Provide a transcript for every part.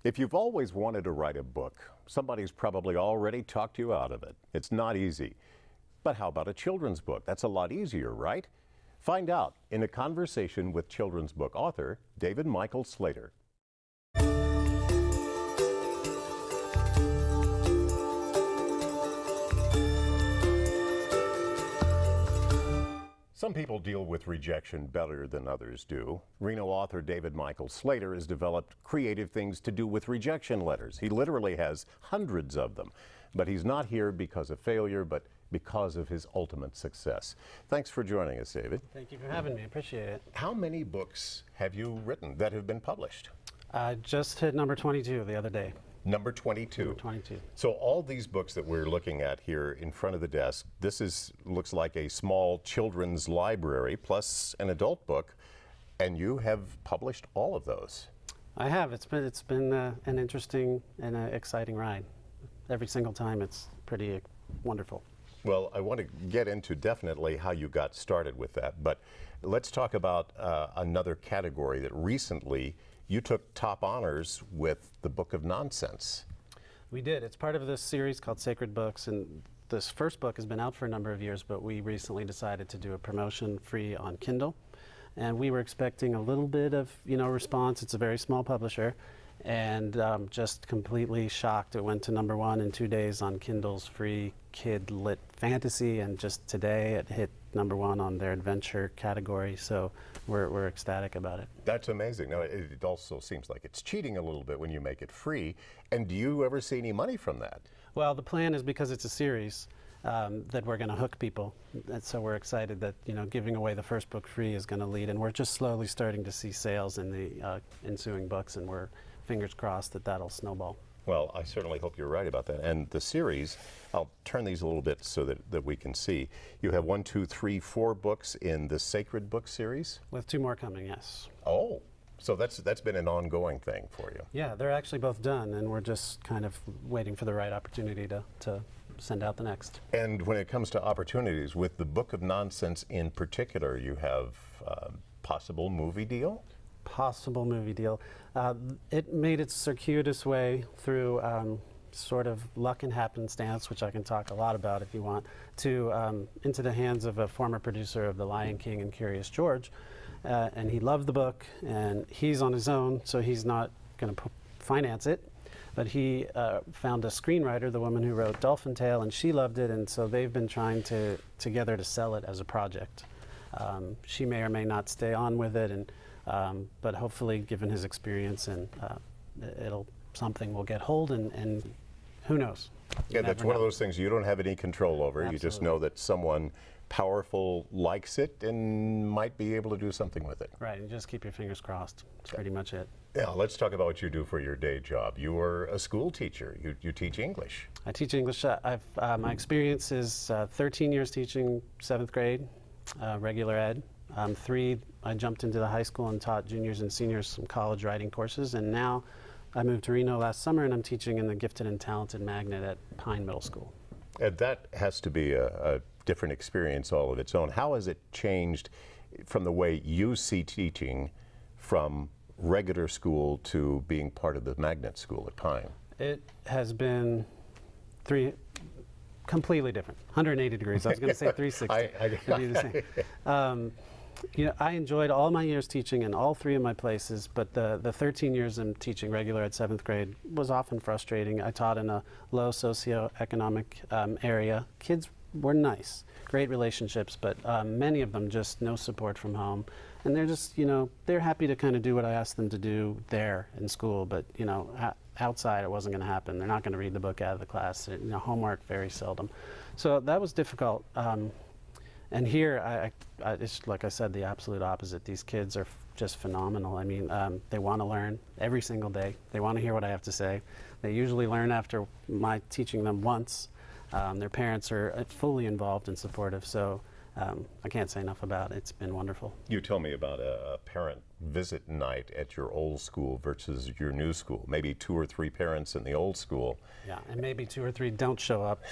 If you've always wanted to write a book, somebody's probably already talked you out of it. It's not easy. But how about a children's book? That's a lot easier, right? Find out in a conversation with children's book author David Michael Slater. Some people deal with rejection better than others do. Reno author David Michael Slater has developed creative things to do with rejection letters. He literally has hundreds of them. But he's not here because of failure, but because of his ultimate success. Thanks for joining us, David. Thank you for having me. Appreciate it. How many books have you written that have been published? I just hit number 22 the other day. Number 22. Number 22. So all these books that we're looking at here in front of the desk, looks like a small children's library plus an adult book, and you have published all of those. I have. It's been an interesting and exciting ride. Every single time it's pretty wonderful. Well, I want to get into definitely how you got started with that, but let's talk about another category that recently you took top honors with the Book of Nonsense. We did. It's part of this series called Sacred Books, and this first book has been out for a number of years, but we recently decided to do a promotion free on Kindle, and we were expecting a little bit of response. It's a very small publisher, and just completely shocked. It went to number 1 in 2 days on Kindle's free kid lit fantasy, and just today it hit number 1 on their adventure category, so we're ecstatic about it. That's amazing. Now, it also seems like it's cheating a little bit when you make it free, and do you ever see any money from that? Well, the plan is, because it's a series, that we're going to hook people, and so we're excited that giving away the first book free is going to lead, and we're just slowly starting to see sales in the ensuing books, and we're fingers crossed that that'll snowball. Well, I certainly hope you're right about that. And the series, I'll turn these a little bit so that we can see. You have 1, 2, 3, 4 books in the Sacred Book series? With 2 more coming, yes. Oh, so that's been an ongoing thing for you. Yeah, they're actually both done, and we're just kind of waiting for the right opportunity to send out the next. And when it comes to opportunities, with the Book of Nonsense in particular, you have possible movie deal? Possible movie deal. It made its circuitous way through sort of luck and happenstance, which I can talk a lot about if you want, to into the hands of a former producer of The Lion King and Curious George. And he loved the book, and he's on his own, so he's not going to finance it. But he found a screenwriter, the woman who wrote Dolphin Tale, and she loved it, and so they've been trying together to sell it as a project. She may or may not stay on with it, and but hopefully, given his experience, and something will get hold, and who knows? Yeah, that's one of those things you don't have any control over. Absolutely. You just know that someone powerful likes it and might be able to do something with it. Right, and just keep your fingers crossed. That's pretty much it. Yeah, let's talk about what you do for your day job. You are a school teacher. You teach English. I teach English. My experience is 13 years teaching 7th grade, regular ed. 3, I jumped into the high school and taught juniors and seniors some college writing courses, and now I moved to Reno last summer, and I'm teaching in the Gifted and Talented Magnet at Pine Middle School. And that has to be a different experience all of its own. How has it changed from the way you see teaching from regular school to being part of the Magnet School at Pine? It has been completely different, 180 degrees. I was going to say 360. It'd be the same. I enjoyed all my years teaching in all 3 of my places, but the 13 years I'm teaching regular at 7th grade was often frustrating. I taught in a low socioeconomic area. Kids were nice, great relationships, but many of them just no support from home. And they're just, they're happy to kind of do what I asked them to do there in school, but, outside it wasn't going to happen. They're not going to read the book out of the class. Homework, very seldom. So that was difficult. And here, it's like I said, the absolute opposite. These kids are just phenomenal. I mean, they want to learn every single day. They want to hear what I have to say. They usually learn after my teaching them once. Their parents are fully involved and supportive, so I can't say enough about it. It's been wonderful. You told me about a parent visit night at your old school versus your new school? Maybe 2 or 3 parents in the old school. Yeah, and maybe 2 or 3 don't show up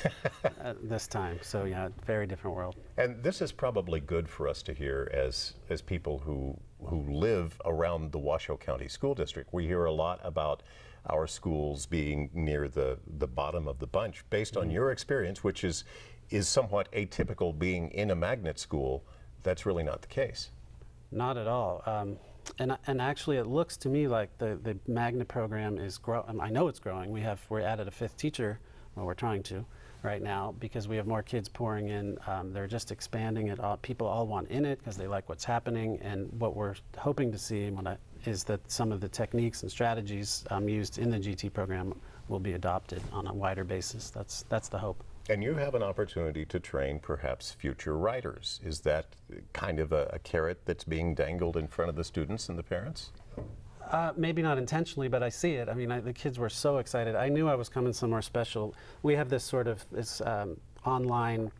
this time. So yeah, very different world. And this is probably good for us to hear as people who live around the Washoe County School District. We hear a lot about our schools being near the bottom of the bunch. Based on your experience, which is somewhat atypical being in a magnet school, that's really not the case. Not at all. And actually, it looks to me like the magnet program is growing. I know it's growing. We're added a 5th teacher. Well, we're trying to right now because we have more kids pouring in. They're just expanding it. People all want in it because they like what's happening. And what we're hoping to see is that some of the techniques and strategies used in the GT program will be adopted on a wider basis. That's the hope. And you have an opportunity to train perhaps future writers. Is that kind of a carrot that's being dangled in front of the students and the parents? Maybe not intentionally, but I see it. I mean, the kids were so excited. I knew I was coming somewhere special. We have this sort of online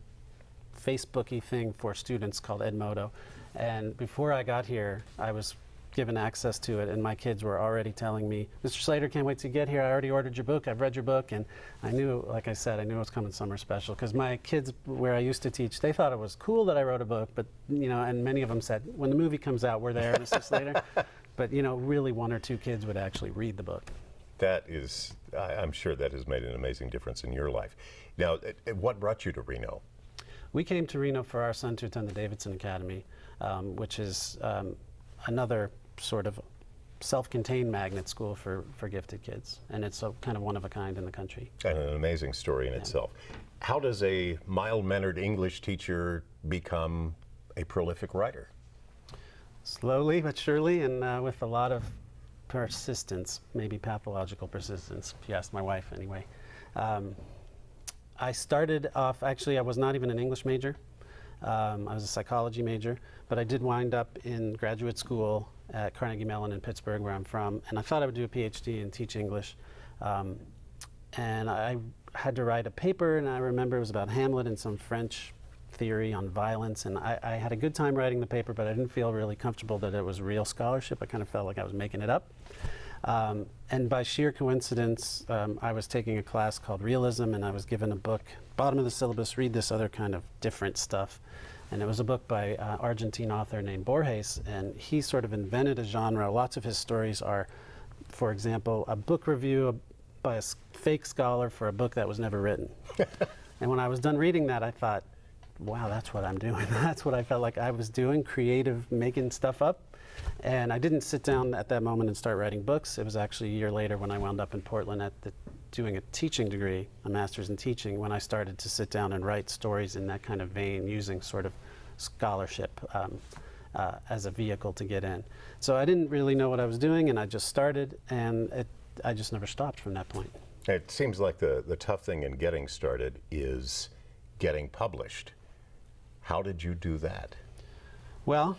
Facebook-y thing for students called Edmodo. And before I got here, I was given access to it, and my kids were already telling me, Mr. Slater, can't wait to get here. I already ordered your book. I've read your book. And I knew, like I said, I knew it was coming somewhere special because my kids where I used to teach, they thought it was cool that I wrote a book, but, you know, and many of them said, when the movie comes out, we're there, Mr. Slater. But, you know, really 1 or 2 kids would actually read the book. That is, I'm sure that has made an amazing difference in your life. Now, what brought you to Reno? We came to Reno for our son to attend the Davidson Academy, which is another sort of self-contained magnet school for gifted kids, and it's kind of one of a kind in the country. And an amazing story in itself. How does a mild-mannered English teacher become a prolific writer? Slowly but surely, and with a lot of persistence, maybe pathological persistence, if you ask my wife anyway. I started off, actually I was not even an English major. I was a psychology major, but I did wind up in graduate school at Carnegie Mellon in Pittsburgh, where I'm from, and I thought I would do a PhD and teach English. And I had to write a paper, and I remember it was about Hamlet and some French theory on violence, and I had a good time writing the paper, but I didn't feel really comfortable that it was real scholarship. I kind of felt like I was making it up. And by sheer coincidence, I was taking a class called Realism, and I was given a book, bottom of the syllabus, read this other kind of different stuff. And it was a book by Argentine author named Borges, and he sort of invented a genre. Lots of his stories are, for example, a book review by a fake scholar for a book that was never written. And when I was done reading that, I thought, wow, that's what I'm doing. That's what I felt like I was doing, creative, making stuff up. And I didn't sit down at that moment and start writing books. It was actually a year later when I wound up in Portland doing a teaching degree, a master's in teaching, when I started to sit down and write stories in that kind of vein, using sort of scholarship as a vehicle to get in. So I didn't really know what I was doing, and I just started, and I just never stopped from that point. It seems like the tough thing in getting started is getting published. How did you do that? Well,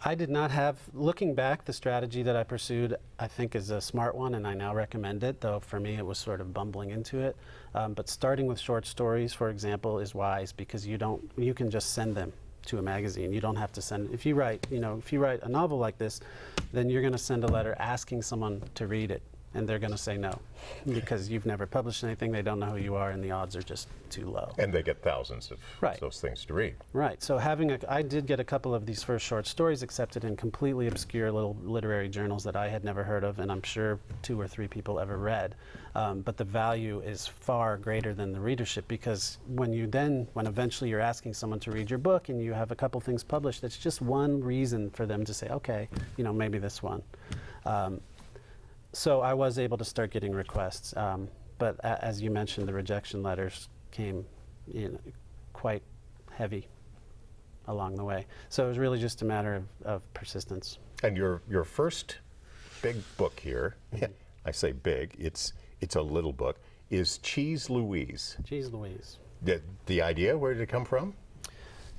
I did not have, looking back, the strategy that I pursued I think is a smart one, and I now recommend it, though for me it was sort of bumbling into it. But starting with short stories, for example, is wise because you can just send them to a magazine. You don't have to send, if you write a novel like this, then you're going to send a letter asking someone to read it, and they're going to say no because you've never published anything, they don't know who you are, and the odds are just too low. And they get thousands of those things to read. Right. So I did get a couple of these first short stories accepted in completely obscure little literary journals that I had never heard of, and I'm sure 2 or 3 people ever read. But the value is far greater than the readership, because when eventually you're asking someone to read your book and you have a couple things published, that's just one reason for them to say, okay, maybe this one. So I was able to start getting requests, but as you mentioned, the rejection letters came quite heavy along the way. So it was really just a matter of persistence. And your first big book here, I say big, it's a little book, is Cheese Louise. Cheese Louise. The idea, where did it come from?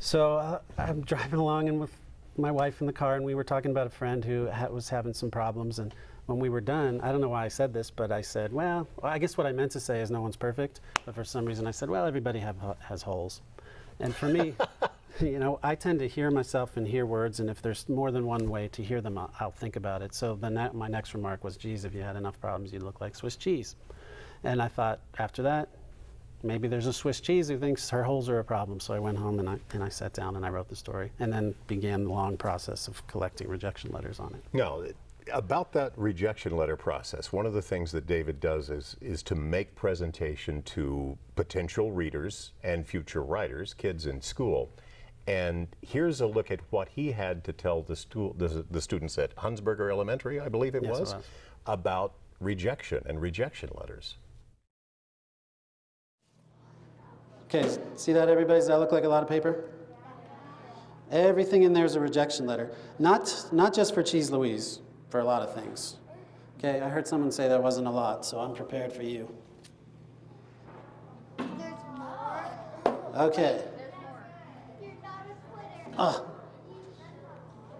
So I'm driving along and with my wife in the car, and we were talking about a friend who was having some problems, and when we were done, I don't know why I said this, but I said, well, I guess what I meant to say is no one's perfect, but for some reason I said, well, everybody has holes. And for me, You know, I tend to hear myself and hear words, and if there's more than one way to hear them, I'll think about it. So my next remark was, geez, if you had enough problems, you'd look like Swiss cheese. And I thought, after that, maybe there's a Swiss cheese who thinks her holes are a problem. So I went home and I sat down and I wrote the story, and then began the long process of collecting rejection letters on it. Now, about that rejection letter process, one of the things that David does is to make presentation to potential readers and future writers, kids in school. And here's a look at what he had to tell the students at Hunsberger Elementary, I believe it was, about rejection and rejection letters. Okay, see that, everybody? Does that look like a lot of paper? Everything in there is a rejection letter. Not just for Cheese Louise, for a lot of things. Okay, I heard someone say there wasn't a lot, so I'm prepared for you. There's more. Okay. There's more. You're not a quitter. Ah,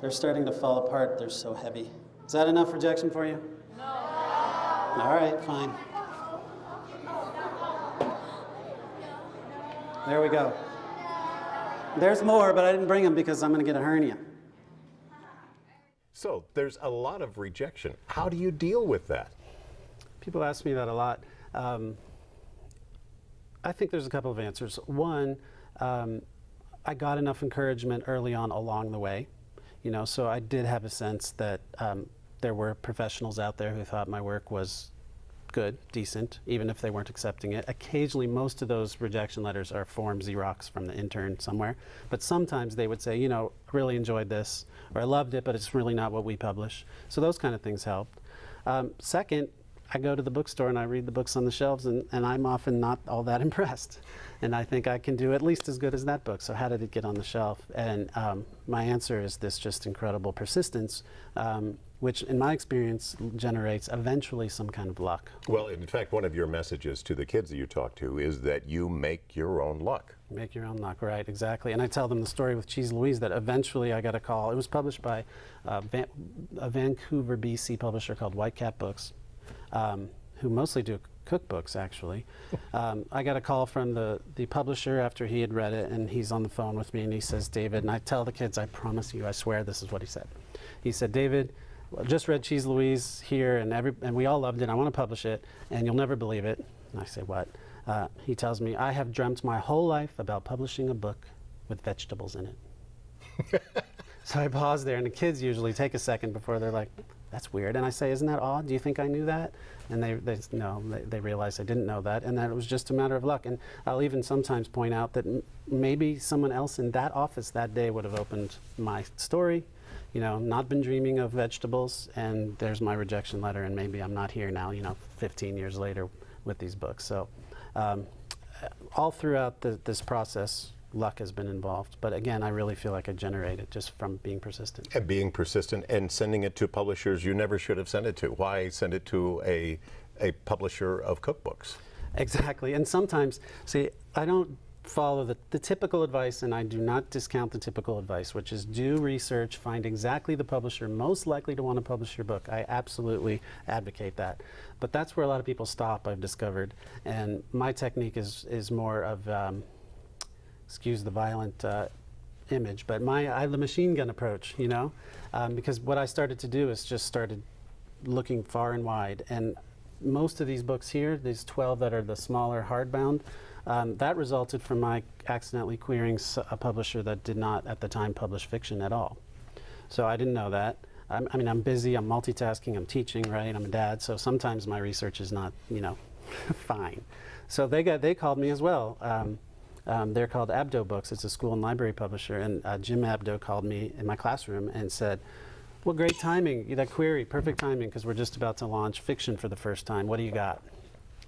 they're starting to fall apart. They're so heavy. Is that enough rejection for you? No. All right, fine. There we go. There's more, but I didn't bring them because I'm going to get a hernia. So there's a lot of rejection. How do you deal with that? People ask me that a lot. I think there's a couple of answers. One, I got enough encouragement early on along the way. You know, so I did have a sense that there were professionals out there who thought my work was good, decent, even if they weren't accepting it. Occasionally, most of those rejection letters are form Xerox from the intern somewhere, but sometimes they would say, you know, really enjoyed this, or I loved it, but it's really not what we publish. So those kind of things helped. Second, I go to the bookstore and I read the books on the shelves, and I'm often not all that impressed. And I think I can do at least as good as that book. So how did it get on the shelf? And my answer is this just incredible persistence, which in my experience generates eventually some kind of luck. Well, in fact, one of your messages to the kids that you talk to is that you make your own luck. Make your own luck, right, exactly. And I tell them the story with Cheese Louise that eventually I got a call. It was published by a Vancouver, BC publisher called Whitecap Books, who mostly do cookbooks, actually. I got a call from the publisher after he had read it, and he's on the phone with me, and he says, David, and I tell the kids, I promise you, I swear this is what he said. He said, David, I just read Cheese Louise here, and we all loved it. I want to publish it, and you'll never believe it. And I say, what? He tells me, I have dreamt my whole life about publishing a book with vegetables in it. So I pause there, and the kids usually take a second before they're like, that's weird. And I say, isn't that odd? Do you think I knew that? And they realize I didn't know that, and that it was just a matter of luck. And I'll even sometimes point out that maybe someone else in that office that day would have opened my story, you know, not been dreaming of vegetables, and there's my rejection letter, and maybe I'm not here now, you know, 15 years later with these books. So all throughout this process, luck has been involved. But again, I really feel like I generate it just from being persistent. And being persistent and sending it to publishers you never should have sent it to. Why send it to a publisher of cookbooks? Exactly. And sometimes, see, I don't follow the typical advice, and I do not discount the typical advice, which is do research, find exactly the publisher most likely to want to publish your book. I absolutely advocate that. But that's where a lot of people stop, I've discovered. And my technique is more of, excuse the violent image, but I have the machine gun approach, you know, because what I started to do is just started looking far and wide. And most of these books here, these 12 that are the smaller hardbound, that resulted from my accidentally querying a publisher that did not at the time publish fiction at all. So I didn't know that. I mean, I'm busy, I'm multitasking, I'm teaching, right? I'm a dad, so sometimes my research is not, you know, fine. So they called me as well. They're called Abdo Books. It's a school and library publisher, and Jim Abdo called me in my classroom and said, well, great timing, that query, perfect timing, because we're just about to launch fiction for the first time. What do you got?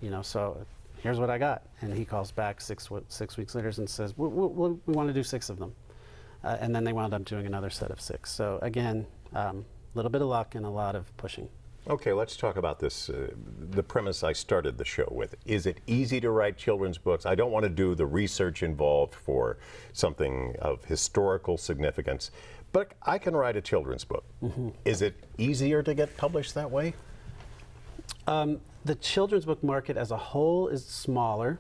You know, so here's what I got. And he calls back six weeks later and says, we want to do 6 of them. And then they wound up doing another set of 6. So again, a little bit of luck and a lot of pushing. Okay, let's talk about this, the premise I started the show with. Is it easy to write children's books? I don't want to do the research involved for something of historical significance, but I can write a children's book. Mm-hmm. Is it easier to get published that way? The children's book market as a whole is smaller,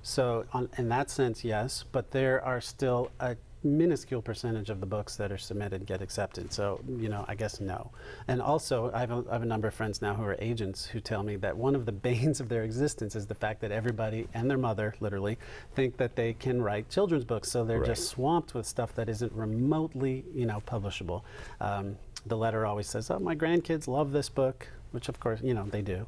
so in that sense, yes, but there are still a minuscule percentage of the books that are submitted get accepted. So, you know, I guess no. And also, I have a number of friends now who are agents who tell me that one of the banes of their existence is the fact that everybody and their mother, literally, think that they can write children's books. So they're just swamped with stuff that isn't remotely, you know, publishable. The letter always says, oh, my grandkids love this book, which of course, you know, they do.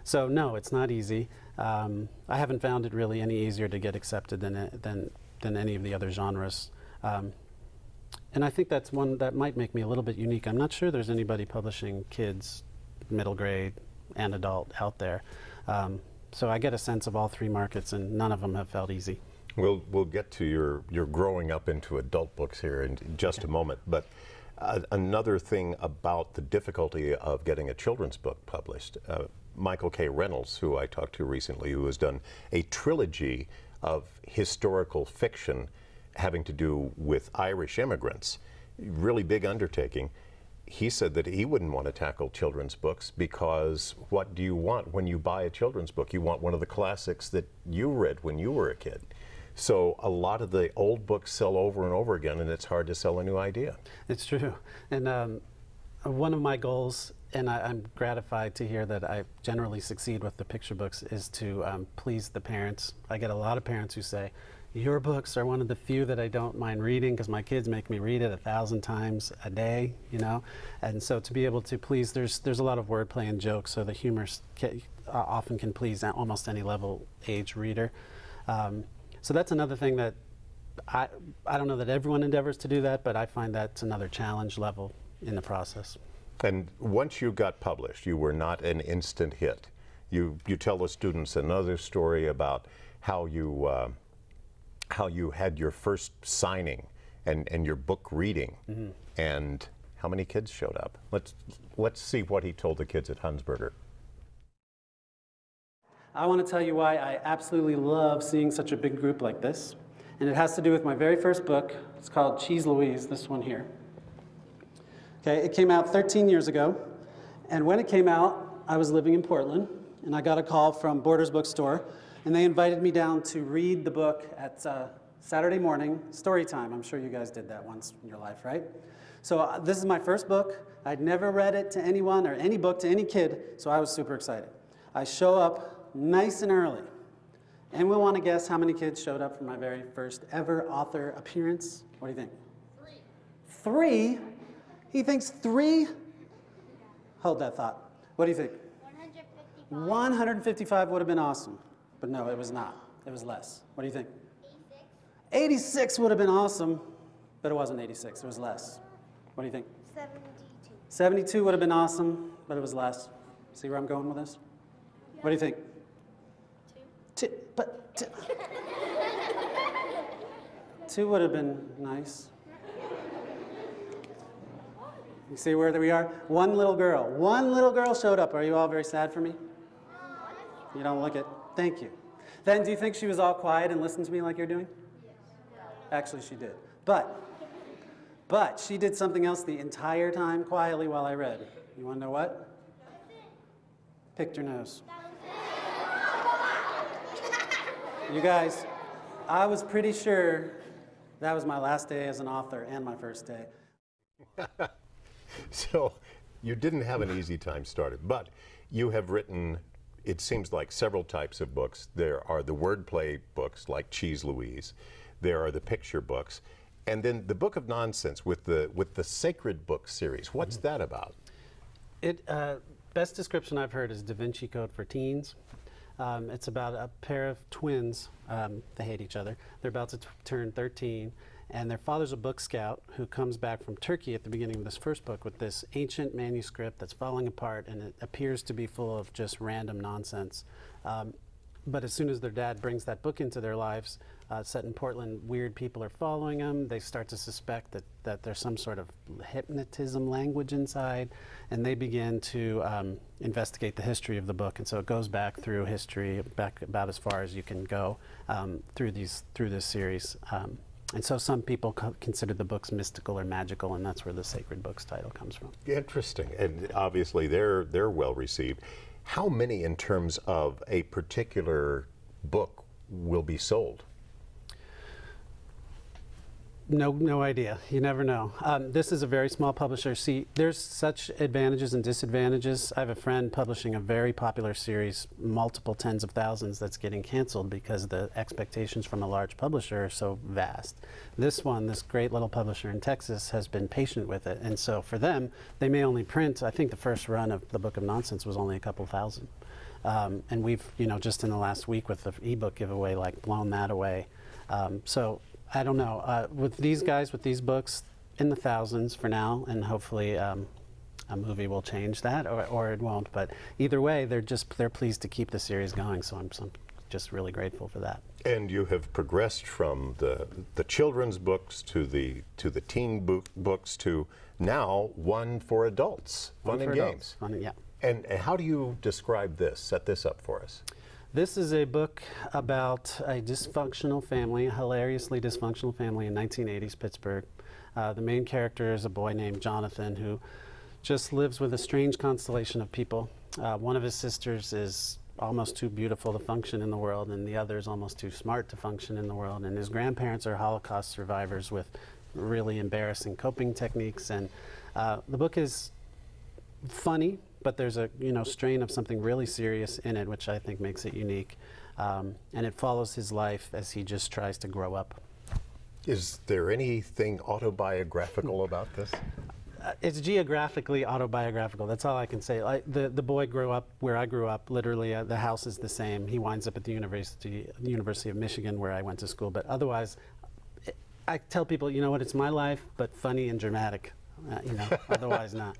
So no, it's not easy. I haven't found it really any easier to get accepted than any of the other genres. And I think that's one that might make me a little bit unique. I'm not sure there's anybody publishing kids, middle grade, and adult out there. So I get a sense of all three markets, and none of them have felt easy. We'll get to your growing up into adult books here in just a moment, but another thing about the difficulty of getting a children's book published, Michael K. Reynolds, who I talked to recently, who has done a trilogy of historical fiction having to do with Irish immigrants, really big undertaking. He said that he wouldn't want to tackle children's books because what do you want when you buy a children's book? You want one of the classics that you read when you were a kid. So a lot of the old books sell over and over again, and it's hard to sell a new idea. It's true. And one of my goals, and I'm gratified to hear that I generally succeed with the picture books, is to please the parents. I get a lot of parents who say, your books are one of the few that I don't mind reading because my kids make me read it 1,000 times a day, you know. And so to be able to please, there's a lot of wordplay and jokes, so the humor often can please almost any level age reader. So that's another thing that I don't know that everyone endeavors to do that, but I find that's another challenge level in the process. And once you got published, you were not an instant hit. You tell the students another story about how you had your first signing and your book reading, and how many kids showed up. Let's see what he told the kids at Hunsberger. I want to tell you why I absolutely love seeing such a big group like this. And it has to do with my very first book. It's called Cheese Louise, this one here. Okay, it came out 13 years ago. And when it came out, I was living in Portland. And I got a call from Borders Bookstore. And they invited me down to read the book at Saturday morning, story time. I'm sure you guys did that once in your life, right? So this is my first book. I'd never read it to anyone or any book to any kid, so I was super excited. I show up nice and early. And we'll want to guess how many kids showed up for my very first ever author appearance. What do you think? 3. 3? He thinks 3? Hold that thought. What do you think? 155. 155 would have been awesome. But no, it was not. It was less. What do you think? 86. 86 would have been awesome, but it wasn't 86. It was less. What do you think? 72. 72 would have been awesome, but it was less. See where I'm going with this? What do you think? 2. But 2 would have been nice. You see where we are? One little girl showed up. Are you all very sad for me? You don't look it. Thank you. Then do you think she was all quiet and listened to me like you're doing? Actually, she did. But she did something else the entire time quietly while I read. You want to know what? Picked her nose. You guys, I was pretty sure that was my last day as an author and my first day. So you didn't have an easy time started, but you have written, it seems like, several types of books. There are the wordplay books like Cheese Louise. There are the picture books. And then the Book of Nonsense with the Sacred Book series. What's that about? Best description I've heard is Da Vinci Code for teens. It's about a pair of twins. They hate each other. They're about to turn 13. And their father's a book scout who comes back from Turkey at the beginning of this first book with this ancient manuscript that's falling apart, and it appears to be full of just random nonsense. But as soon as their dad brings that book into their lives, set in Portland, weird people are following them. They start to suspect that there's some sort of hypnotism language inside, and they begin to investigate the history of the book. And so it goes back through history, back about as far as you can go through this series. And so some people consider the books mystical or magical, and that's where the Sacred Books title comes from. Interesting, and obviously they're well received. How many in terms of a particular book will be sold? No idea. You never know. This is a very small publisher. See, there's such advantages and disadvantages. I have a friend publishing a very popular series, multiple tens of thousands, that's getting canceled because the expectations from a large publisher are so vast. This one, this great little publisher in Texas, has been patient with it. And so for them, they may only print, I think the first run of the Book of Nonsense was only a couple thousand. And we've, just in the last week with the ebook giveaway, like blown that away. So I don't know. With these guys, with these books, in the thousands for now, and hopefully a movie will change that, or it won't. But either way, they're pleased to keep the series going. So I'm just really grateful for that. And you have progressed from the children's books to the teen books to now one for adults, fun and games. Yeah. And how do you describe this? Set this up for us. This is a book about a dysfunctional family, a hilariously dysfunctional family in 1980s Pittsburgh. The main character is a boy named Jonathan who just lives with a strange constellation of people. One of his sisters is almost too beautiful to function in the world, and the other is almost too smart to function in the world. And his grandparents are Holocaust survivors with really embarrassing coping techniques. And the book is funny, but there's a strain of something really serious in it, which I think makes it unique. And it follows his life as he just tries to grow up. Is there anything autobiographical about this? It's geographically autobiographical. That's all I can say. The boy grew up where I grew up. Literally, the house is the same. He winds up at the University of Michigan, where I went to school. But otherwise, I tell people, it's my life, but funny and dramatic. Otherwise not.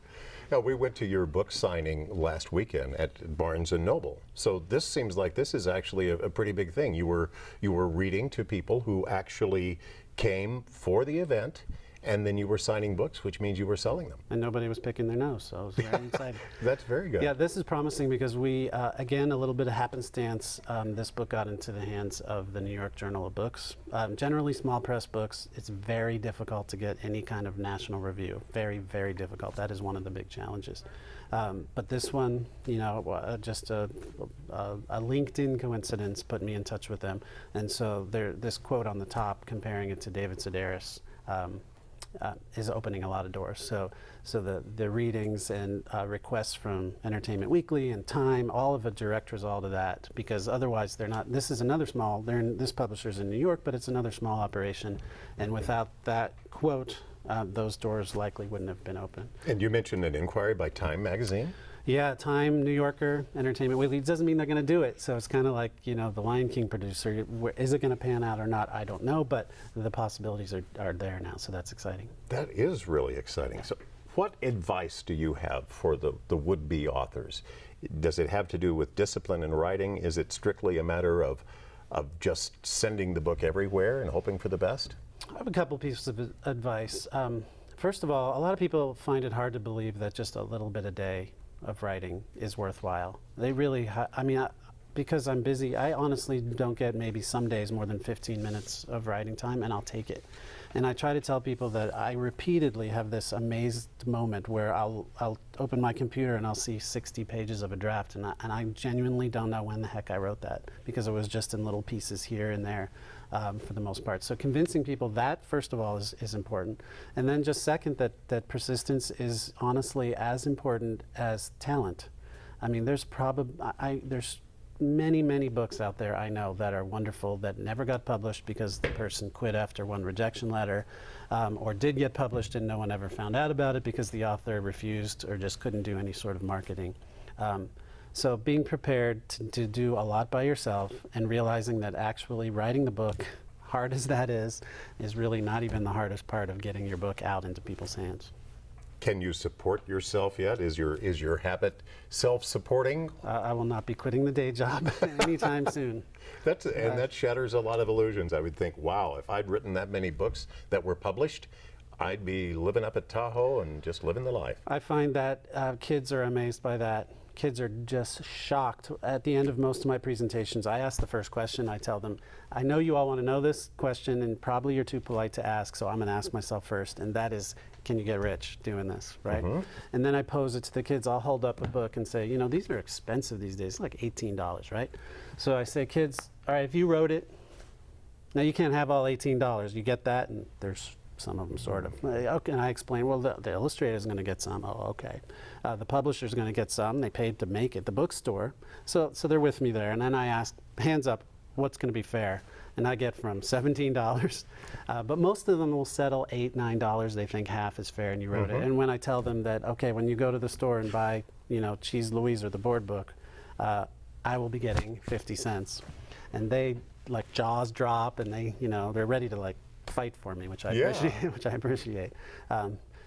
Now, we went to your book signing last weekend at Barnes & Noble. So this seems like this is actually a pretty big thing. You were reading to people who actually came for the event, and then you were signing books, which means you were selling them. And nobody was picking their nose, so I was very excited. That's very good. Yeah, this is promising because we, again, a little bit of happenstance, this book got into the hands of the New York Journal of Books. Generally small press books, it's very difficult to get any kind of national review. Very, very difficult. That is one of the big challenges. But this one, just a LinkedIn coincidence put me in touch with them. And so this quote on the top, comparing it to David Sedaris, is opening a lot of doors. So the readings and requests from Entertainment Weekly and Time, all of a direct result of that, because otherwise they're not. This is another small. This publisher's in New York, but it's another small operation, and without that quote, those doors likely wouldn't have been open. And you mentioned an inquiry by Time magazine. Yeah, Time, New Yorker, Entertainment Weekly. It doesn't mean they're going to do it. So it's kind of like, the Lion King producer. Is it going to pan out or not? I don't know, but the possibilities are there now, so that's exciting. That is really exciting. So what advice do you have for the would-be authors? Does it have to do with discipline in writing? Is it strictly a matter of just sending the book everywhere and hoping for the best? I have a couple pieces of advice. First of all, a lot of people find it hard to believe that just a little bit a day of writing is worthwhile. They really, because I'm busy, I honestly don't get maybe some days more than 15 minutes of writing time, and I'll take it. And I try to tell people that I repeatedly have this amazed moment where I'll open my computer and I'll see 60 pages of a draft, and I genuinely don't know when the heck I wrote that, because it was just in little pieces here and there for the most part. So convincing people that, first of all, is important. And then just second, that persistence is honestly as important as talent. I mean, there's many books out there I know that are wonderful that never got published because the person quit after one rejection letter, or did get published and no one ever found out about it because the author refused or just couldn't do any sort of marketing. So being prepared to do a lot by yourself and realizing that actually writing the book, hard as that is really not even the hardest part of getting your book out into people's hands. Can you support yourself yet? Is your habit self-supporting? I will not be quitting the day job anytime soon. That shatters a lot of illusions. I would think, wow, if I'd written that many books that were published, I'd be living up at Tahoe and just living the life. I find that kids are amazed by that. Kids are just shocked. At the end of most of my presentations, I ask the first question. I tell them, I know you all want to know this question, and probably you're too polite to ask, so I'm going to ask myself first, and that is, can you get rich doing this, right? Mm-hmm. And then I pose it to the kids. I'll hold up a book and say, these are expensive these days, like $18, right? So I say, kids, all right, if you wrote it, Now you can't have all $18. You get that, and there's some of them sort of. Okay, and I explain, well, the illustrator is going to get some. Oh, okay. The publisher is going to get some. They paid to make it. The bookstore. So they're with me there. And then I ask, hands up, what's going to be fair? And I get from $17. But most of them will settle $8, $9. They think half is fair, and you wrote it. And when I tell them that, okay, when you go to the store and buy, you know, Cheese Louise or the board book, I will be getting 50 cents. And they, like, jaws drop, and they, you know, they're ready to, like, fight for me, which I appreciate. Which I appreciate.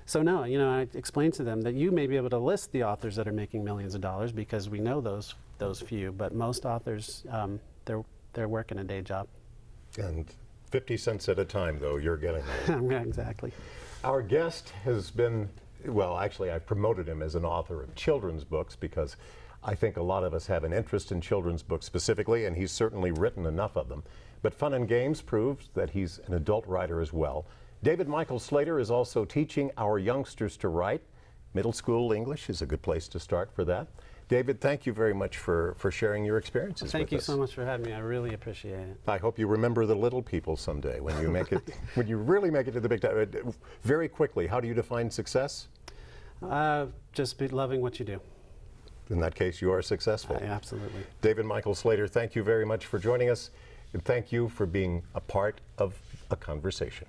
So no, you know, I explained to them that you may be able to list the authors that are making millions of dollars because we know those few, but most authors, they're working a day job. And 50 cents at a time, though, you're getting that. Exactly. Our guest has been, well, actually, I've promoted him as an author of children's books because I think a lot of us have an interest in children's books specifically, and he's certainly written enough of them. But Fun and Games proves that he's an adult writer as well. David Michael Slater is also teaching our youngsters to write. Middle school English is a good place to start for that. David, thank you very much for sharing your experiences with us. Thank you so much for having me. I really appreciate it. I hope you remember the little people someday when you make it, when you really make it to the big time. Very quickly, how do you define success? Just be loving what you do. In that case, you are successful. Absolutely. David Michael Slater, thank you very much for joining us, and thank you for being a part of A Conversation.